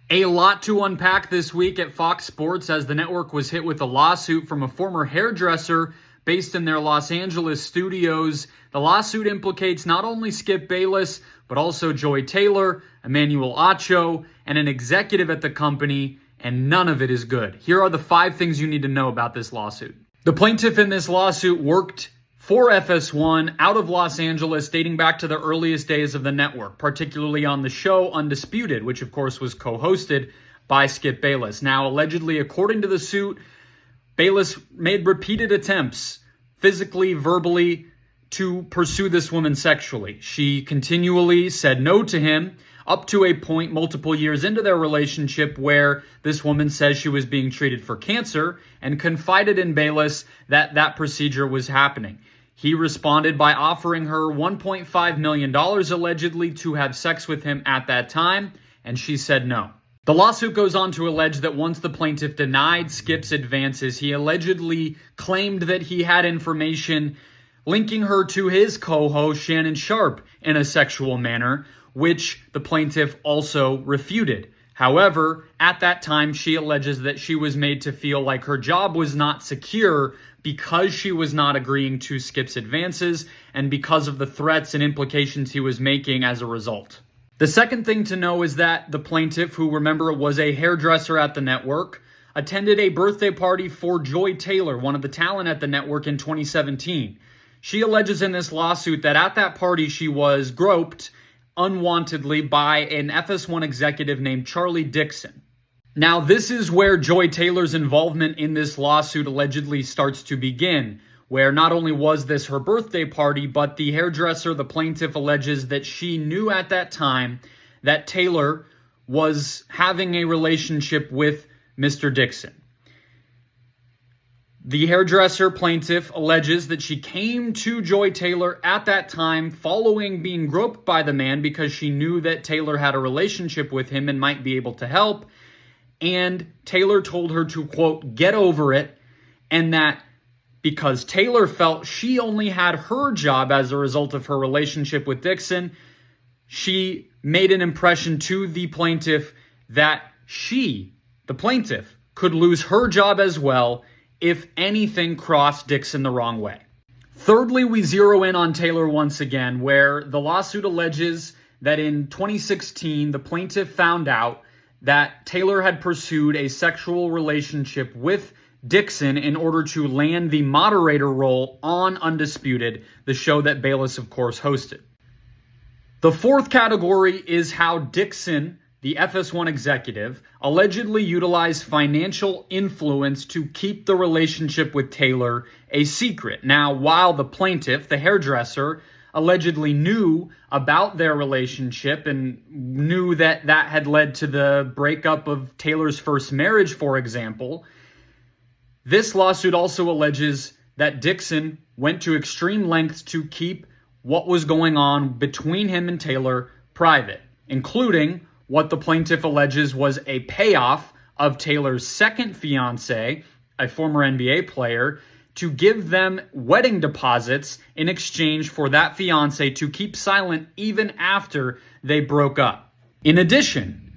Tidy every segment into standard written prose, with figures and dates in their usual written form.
A lot to unpack this week at Fox Sports as the network was hit with a lawsuit from a former hairdresser based in their Los Angeles studios. The lawsuit implicates not only Skip Bayless, but also Joy Taylor, Emmanuel Acho, and an executive at the company, and none of it is good. Here are the 5 things you need to know about this lawsuit. The plaintiff in this lawsuit worked for FS1 out of Los Angeles dating back to the earliest days of the network, particularly on the show Undisputed, which of course was co-hosted by Skip Bayless. Now, allegedly, according to the suit, Bayless made repeated attempts, physically, verbally, to pursue this woman sexually. She continually said no to him, up to a point multiple years into their relationship where this woman says she was being treated for cancer and confided in Bayless that that procedure was happening. He responded by offering her $1.5 million allegedly to have sex with him at that time, and she said no. The lawsuit goes on to allege that once the plaintiff denied Skip's advances, he allegedly claimed that he had information linking her to his co-host Shannon Sharpe in a sexual manner, which the plaintiff also refuted. However, at that time, she alleges that she was made to feel like her job was not secure because she was not agreeing to Skip's advances and because of the threats and implications he was making as a result. The second thing to know is that the plaintiff, who remember was a hairdresser at the network, attended a birthday party for Joy Taylor, one of the talent at the network, in 2017. She alleges in this lawsuit that at that party she was groped unwantedly by an FS1 executive named Charlie Dixon. Now, this is where Joy Taylor's involvement in this lawsuit allegedly starts to begin, where not only was this her birthday party, but the hairdresser, the plaintiff, alleges that she knew at that time that Taylor was having a relationship with Mr. Dixon. The hairdresser plaintiff alleges that she came to Joy Taylor at that time following being groped by the man because she knew that Taylor had a relationship with him and might be able to help. And Taylor told her to, quote, get over it, and that because Taylor felt she only had her job as a result of her relationship with Dixon, she made an impression to the plaintiff that she, the plaintiff, could lose her job as well if anything crossed Dixon the wrong way. Thirdly, we zero in on Taylor once again, where the lawsuit alleges that in 2016, the plaintiff found out that Taylor had pursued a sexual relationship with Dixon in order to land the moderator role on Undisputed, the show that Bayless, of course, hosted. The fourth category is how Dixon, the FS1 executive, allegedly utilized financial influence to keep the relationship with Taylor a secret. Now, while the plaintiff, the hairdresser, allegedly knew about their relationship and knew that that had led to the breakup of Taylor's first marriage, for example, this lawsuit also alleges that Dixon went to extreme lengths to keep what was going on between him and Taylor private, including what the plaintiff alleges was a payoff of Taylor's second fiance, a former NBA player, to give them wedding deposits in exchange for that fiance to keep silent even after they broke up. In addition,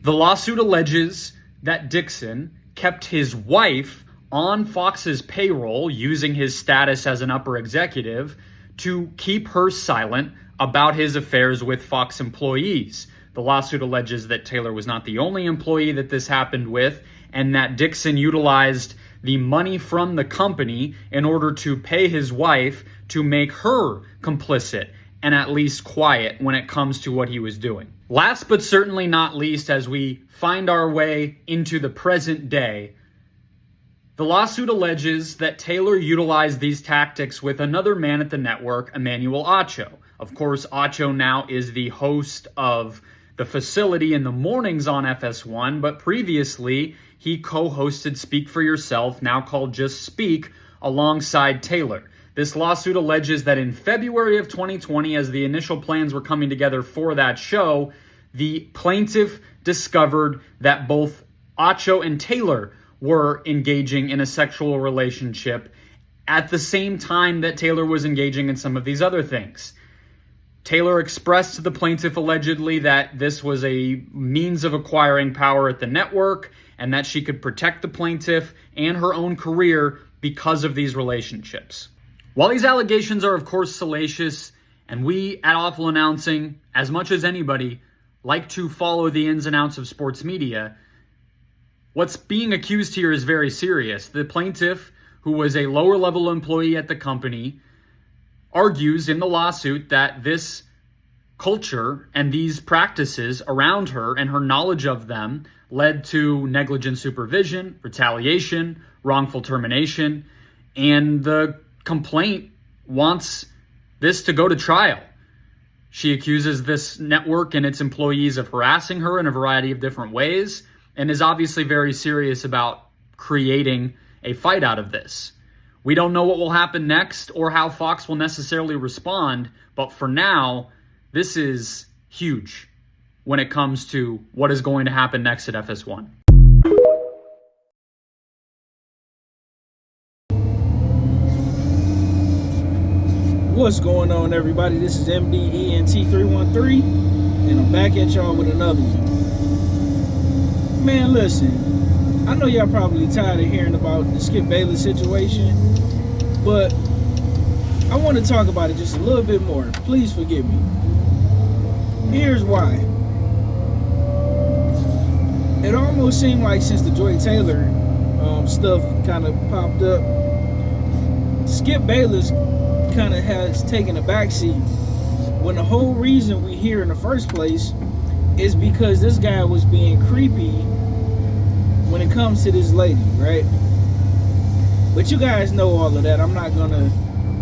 the lawsuit alleges that Dixon kept his wife on Fox's payroll using his status as an upper executive to keep her silent about his affairs with Fox employees. The lawsuit alleges that Taylor was not the only employee that this happened with, and that Dixon utilized the money from the company in order to pay his wife to make her complicit and at least quiet when it comes to what he was doing. Last but certainly not least, as we find our way into the present day, the lawsuit alleges that Taylor utilized these tactics with another man at the network, Emmanuel Acho. Of course, Acho now is the host of the facility in the mornings on FS1, but previously he co-hosted Speak for Yourself, now called Just Speak, alongside Taylor. This lawsuit alleges that in February of 2020, as the initial plans were coming together for that show, the plaintiff discovered that both Acho and Taylor were engaging in a sexual relationship at the same time that Taylor was engaging in some of these other things. Taylor expressed to the plaintiff allegedly that this was a means of acquiring power at the network and that she could protect the plaintiff and her own career because of these relationships. While these allegations are of course salacious, and we at Awful Announcing, as much as anybody, like to follow the ins and outs of sports media, what's being accused here is very serious. The plaintiff, who was a lower level employee at the company, argues in the lawsuit that this culture and these practices around her and her knowledge of them led to negligent supervision, retaliation, wrongful termination, and the complaint wants this to go to trial. She accuses this network and its employees of harassing her in a variety of different ways and is obviously very serious about creating a fight out of this. We don't know what will happen next or how Fox will necessarily respond, but for now, this is huge when it comes to what is going to happen next at FS1. What's going on, everybody? This is MDENT313, and I'm back at y'all with another one. Man, listen. I know y'all probably tired of hearing about the Skip Bayless situation, but I want to talk about it just a little bit more. Please forgive me. Here's why. It almost seemed like since the Joy Taylor stuff kind of popped up, Skip Bayless kind of has taken a backseat, when the whole reason we here in the first place is because this guy was being creepy when it comes to this lady, right? But you guys know all of that. I'm not gonna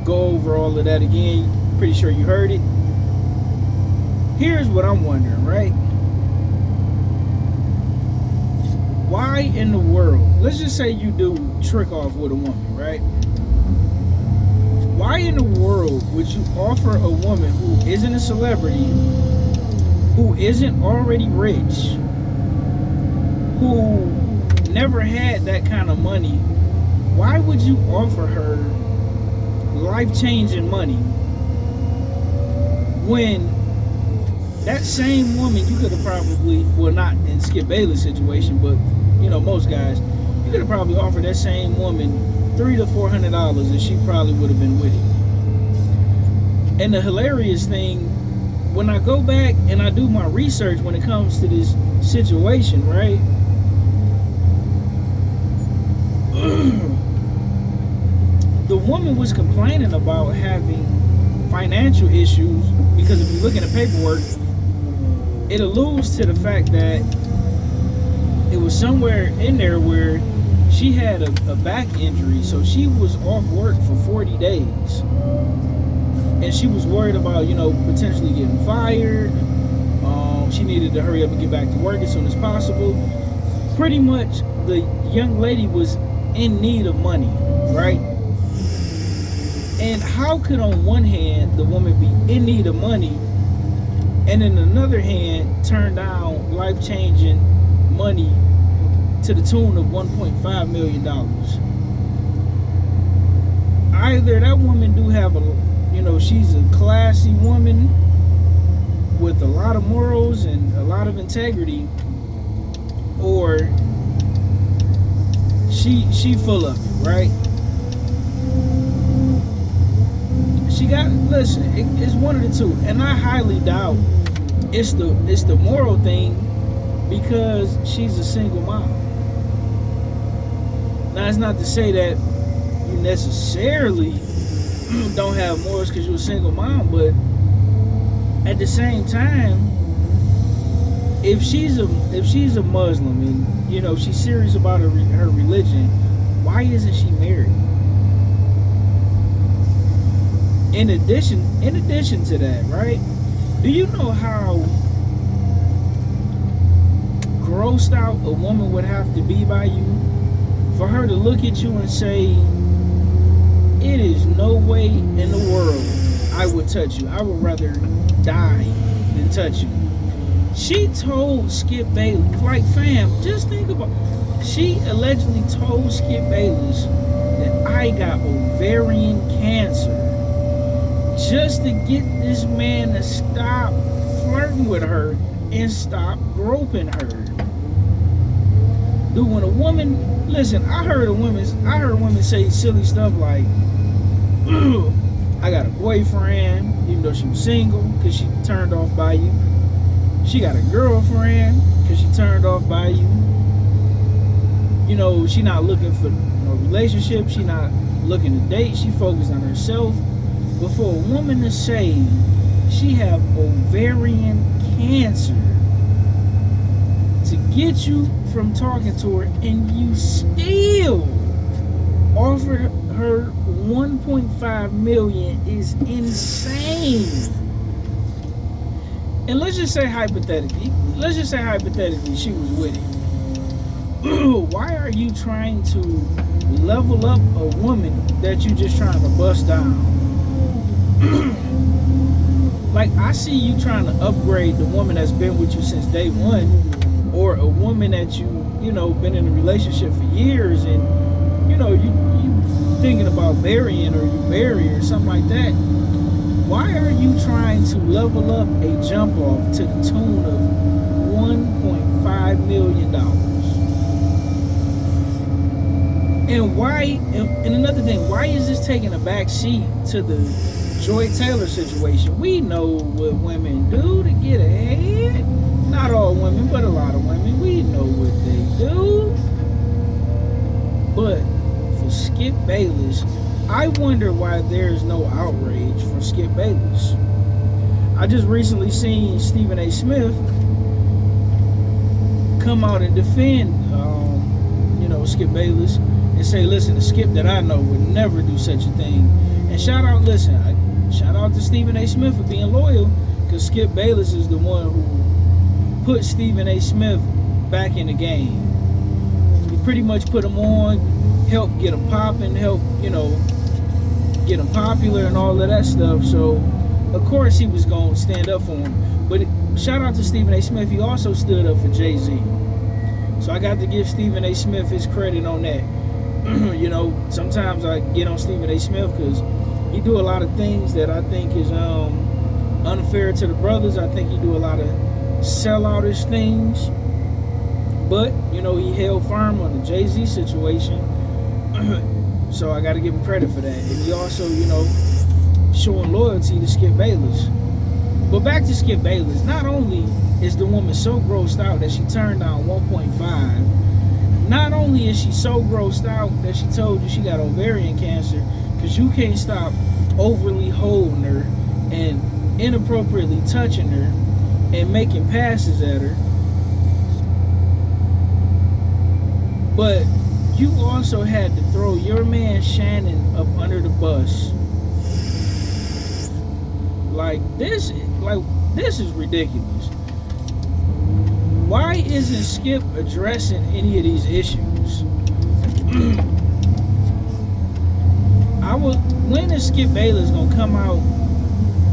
go over all of that again. Pretty sure you heard it. Here's what I'm wondering, right? Why in the world, let's just say you do trick off with a woman, right? Why in the world would you offer a woman who isn't a celebrity, who isn't already rich, who never had that kind of money, why would you offer her life-changing money when that same woman, you could have probably, well, not in Skip Bayless' situation, but you know, most guys, you could have probably offered that same woman $300 to $400 and she probably would have been with it. And the hilarious thing, when I go back and I do my research when it comes to this situation, right? The woman was complaining about having financial issues because if you look at the paperwork, it alludes to the fact that it was somewhere in there where she had a back injury, so she was off work for 40 days. And she was worried about, you know, potentially getting fired. She needed to hurry up and get back to work as soon as possible. Pretty much, the young lady was in need of money, right? And how could on one hand the woman be in need of money and in another hand turn down life-changing money to the tune of $1.5 million? Either that woman do have a, you know, she's a classy woman with a lot of morals and a lot of integrity, or she full of it, right? She got, listen, it's one of the two, and I highly doubt it's the moral thing, because she's a single mom. Now, it's not to say that you necessarily don't have morals because you're a single mom, but at the same time, if she's a Muslim and, you know, she's serious about her religion, why isn't she married? In addition to that, right? Do you know how grossed out a woman would have to be by you for her to look at you and say, it is no way in the world I would touch you. I would rather die than touch you. She told Skip Bayless, like, fam, just think about, she allegedly told Skip Bayless that I got ovarian cancer. just to get this man to stop flirting with her and stop groping her. Dude, when a woman, listen, I heard women say silly stuff like, I got a boyfriend, even though she was single, because she turned off by you. She got a girlfriend, because she turned off by you. You know, she not looking for a relationship. She not looking to date. She focused on herself. But for a woman to say she have ovarian cancer to get you from talking to her, and you still offered her 1.5 million is insane. And let's just say hypothetically she was with it. Why are you trying to level up a woman that you just trying to bust down? Like, I see you trying to upgrade the woman that's been with you since day one, or a woman that you know, been in a relationship for years, and you know, you thinking about marrying, or you marry or something like that. Why are you trying to level up a jump off to the tune of $1.5 million? And why, and another thing, why is this taking a back seat to the Joy Taylor situation? We know what women do to get ahead. Not all women, but a lot of women. We know what they do. But for Skip Bayless, I wonder why there's no outrage for Skip Bayless. I just recently seen Stephen A. Smith come out and defend, Skip Bayless, and say, listen, the Skip that I know would never do such a thing. And shout out to Stephen A. Smith for being loyal, because Skip Bayless is the one who put Stephen A. Smith back in the game. He pretty much put him on, helped get him popping, helped, get him popular and all of that stuff. So, of course, he was going to stand up for him. But shout out to Stephen A. Smith. He also stood up for Jay-Z. So I got to give Stephen A. Smith his credit on that. Sometimes I get on Stephen A. Smith because he do a lot of things that I think is unfair to the brothers. I think he do a lot of selloutish things. But, he held firm on the Jay-Z situation. So I got to give him credit for that. And he also, showing loyalty to Skip Bayless. But back to Skip Bayless. Not only is the woman so grossed out that she turned down 1.5, not only is she so grossed out that she told you she got ovarian cancer, because you can't stop overly holding her and inappropriately touching her and making passes at her, but you also had to throw your man Shannon up under the bus. This is ridiculous. Why isn't Skip addressing any of these issues? When is Skip Bayless gonna come out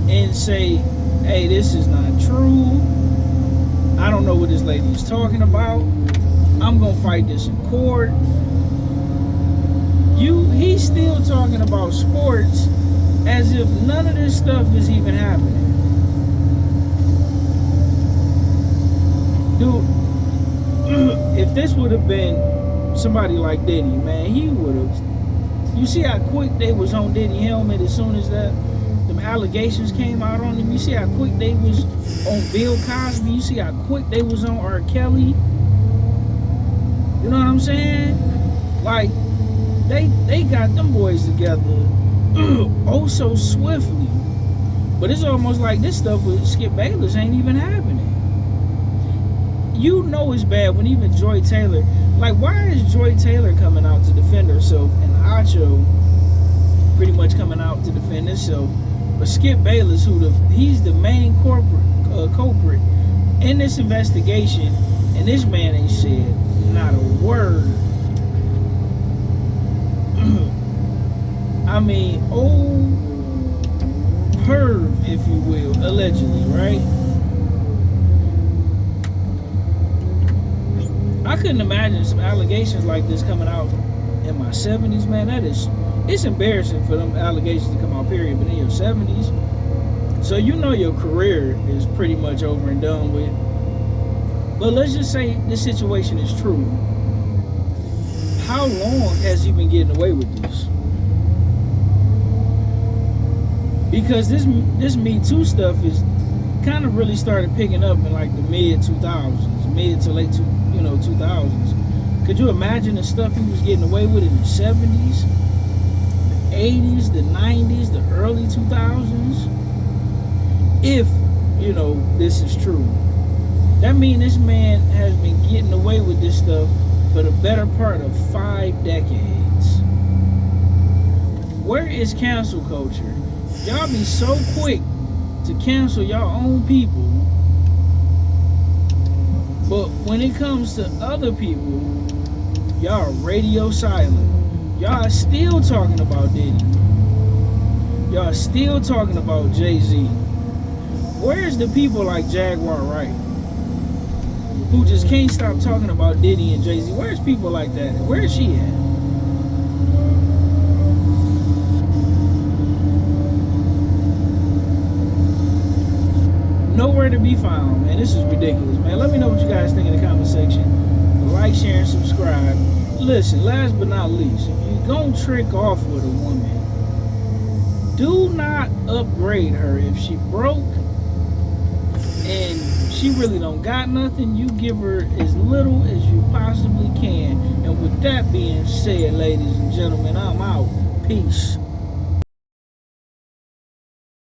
and say, hey, this is not true, I don't know what this lady is talking about, I'm gonna fight this in court? He's still talking about sports as if none of this stuff is even happening. Dude, if this would have been somebody like Diddy, man, he would have. You see how quick they was on Diddy helmet as soon as them allegations came out on him? You see how quick they was on Bill Cosby? You see how quick they was on R. Kelly? You know what I'm saying? Like, they got them boys together oh so swiftly. But it's almost like this stuff with Skip Bayless ain't even happening. You know it's bad when even Joy Taylor, why is Joy Taylor coming out to defend herself and Acho pretty much coming out to defend himself? But Skip Bayless, he's the main culprit in this investigation, and this man ain't said not a word. I mean, old perv, if you will, allegedly, right? I couldn't imagine some allegations like this coming out in my 70s, man. it's embarrassing for them allegations to come out, period. But in your 70s, so you know your career is pretty much over and done with. But let's just say this situation is true. How long has he been getting away with this? Because this Me Too stuff is kind of really started picking up in like the mid 2000s, mid to late 2000s. Could you imagine the stuff he was getting away with in the 70s, the 80s, the 90s, the early 2000s? If, this is true. That means this man has been getting away with this stuff for the better part of 5 decades. Where is cancel culture? Y'all be so quick to cancel y'all own people, but when it comes to other people, y'all are radio silent. Y'all are still talking about Diddy. Y'all are still talking about Jay-Z. Where's the people like Jaguar Wright, who just can't stop talking about Diddy and Jay-Z? Where's people like that? Where is she at? Nowhere to be found, man. This is ridiculous, man. Let me know what you guys think in the comment section. Like, share, and subscribe. Listen, last but not least, if you're gonna trick off with a woman, do not upgrade her. If she broke and she really don't got nothing, you give her as little as you possibly can. And with that being said, ladies and gentlemen, I'm out. Peace.